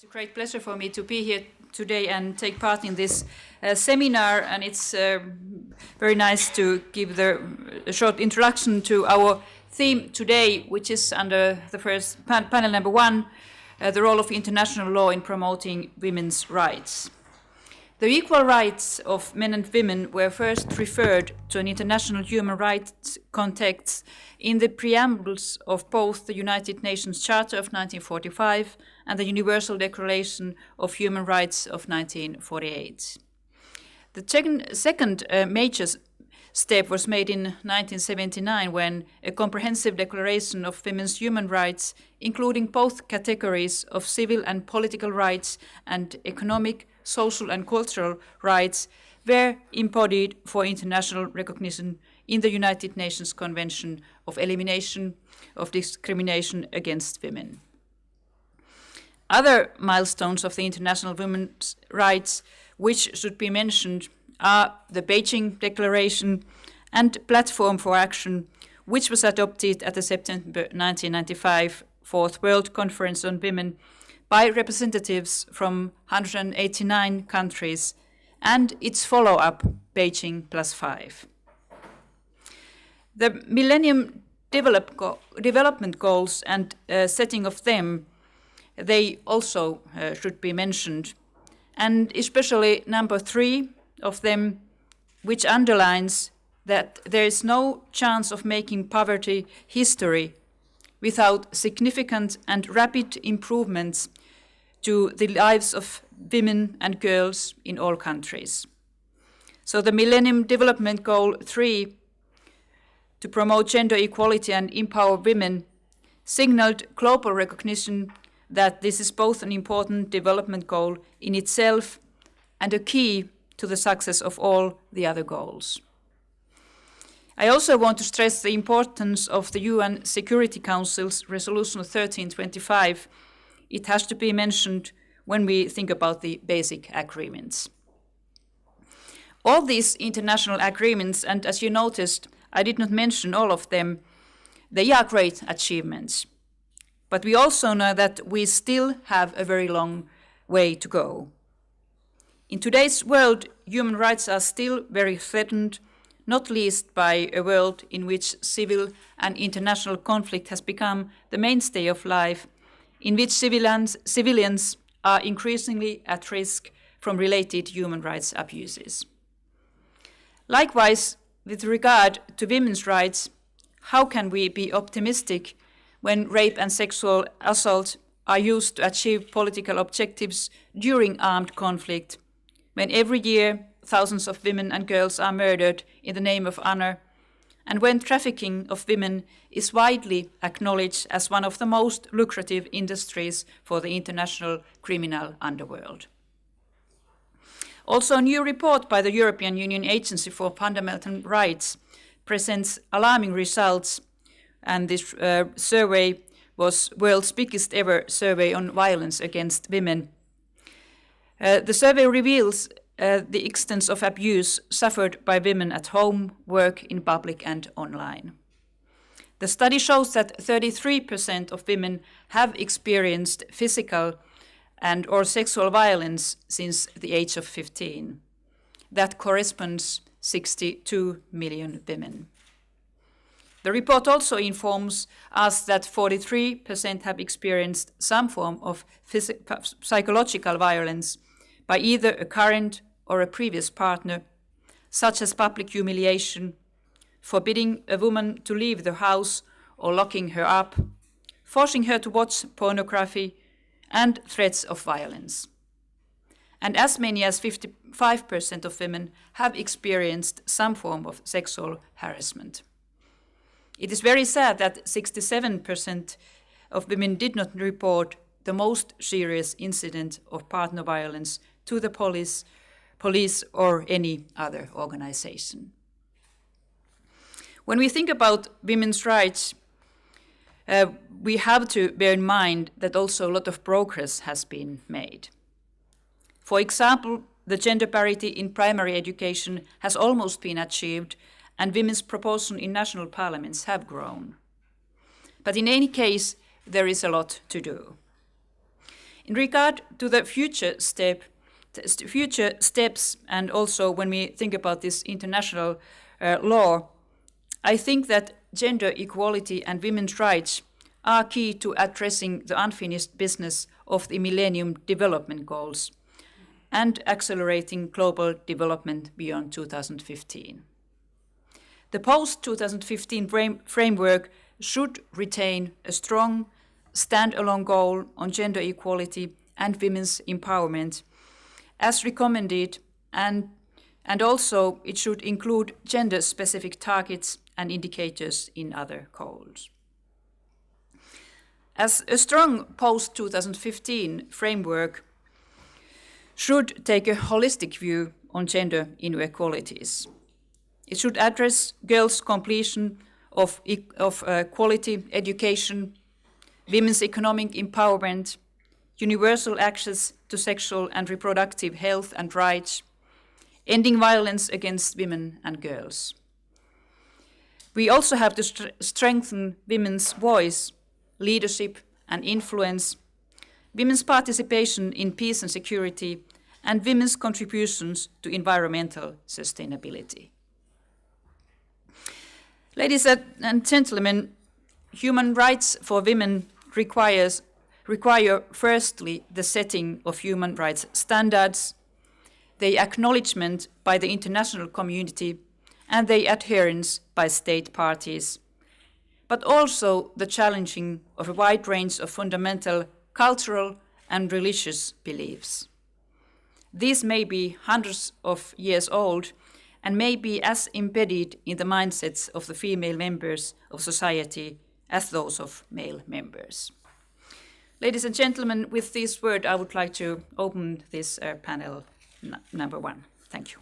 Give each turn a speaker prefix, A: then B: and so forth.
A: It's a great pleasure for me to be here today and take part in this seminar, and it's very nice to give a short introduction to our theme today, which is under the first panel number one, the role of international law in promoting women's rights. The equal rights of men and women were first referred to an international human rights context in the preambles of both the United Nations Charter of 1945 and the Universal Declaration of Human Rights of 1948. The second major step was made in 1979 when a comprehensive declaration of women's human rights, including both categories of civil and political rights and economic, social and cultural rights, were embodied for international recognition in the United Nations Convention of Elimination of Discrimination Against Women. Other milestones of the international women's rights which should be mentioned are the Beijing Declaration and Platform for Action, which was adopted at the September 1995 Fourth World Conference on Women by representatives from 189 countries, and its follow-up, Beijing +5. The Millennium Development Goals and setting of them, they also should be mentioned, and especially number 3 of them, which underlines that there is no chance of making poverty history without significant and rapid improvements to the lives of women and girls in all countries. So the Millennium Development Goal 3, to promote gender equality and empower women, signaled global recognition that this is both an important development goal in itself and a key to the success of all the other goals. I also want to stress the importance of the UN Security Council's Resolution 1325. It has to be mentioned when we think about the basic agreements. All these international agreements, and as you noticed, I did not mention all of them, they are great achievements. But we also know that we still have a very long way to go. In today's world, human rights are still very threatened, not least by a world in which civil and international conflict has become the mainstay of life, in which civilians are increasingly at risk from related human rights abuses. Likewise, with regard to women's rights, how can we be optimistic when rape and sexual assault are used to achieve political objectives during armed conflict, when every year thousands of women and girls are murdered in the name of honor, and when trafficking of women is widely acknowledged as one of the most lucrative industries for the international criminal underworld. Also, a new report by the European Union Agency for Fundamental Rights presents alarming results, and this survey was world's biggest ever survey on violence against women. The survey reveals the extent of abuse suffered by women at home, work, in public and online. The study shows that 33% of women have experienced physical and or sexual violence since the age of 15. That corresponds 62 million women. The report also informs us that 43% have experienced some form of psychological violence by either a current or a previous partner, such as public humiliation, forbidding a woman to leave the house or locking her up, forcing her to watch pornography, and threats of violence. And as many as 55% of women have experienced some form of sexual harassment. It is very sad that 67% of women did not report the most serious incident of partner violence to the police or any other organization. When we think about women's rights, we have to bear in mind that also a lot of progress has been made. For example, the gender parity in primary education has almost been achieved, and women's proportion in national parliaments have grown. But in any case, there is a lot to do. In regard to the future steps, and also when we think about this international law, I think that gender equality and women's rights are key to addressing the unfinished business of the Millennium Development Goals and accelerating global development beyond 2015. The post-2015 framework should retain a strong, standalone goal on gender equality and women's empowerment, as recommended, and also it should include gender-specific targets and indicators in other goals. As a strong post-2015 framework should take a holistic view on gender inequalities. It should address girls' completion of quality education, women's economic empowerment, universal access to sexual and reproductive health and rights, ending violence against women and girls. We also have to strengthen women's voice, leadership and influence, women's participation in peace and security, and women's contributions to environmental sustainability. Ladies and gentlemen, human rights for women require firstly the setting of human rights standards, the acknowledgement by the international community, and the adherence by state parties, but also the challenging of a wide range of fundamental cultural and religious beliefs. These may be hundreds of years old and may be as embedded in the mindsets of the female members of society as those of male members. Ladies and gentlemen, with this word, I would like to open this panel number one. Thank you.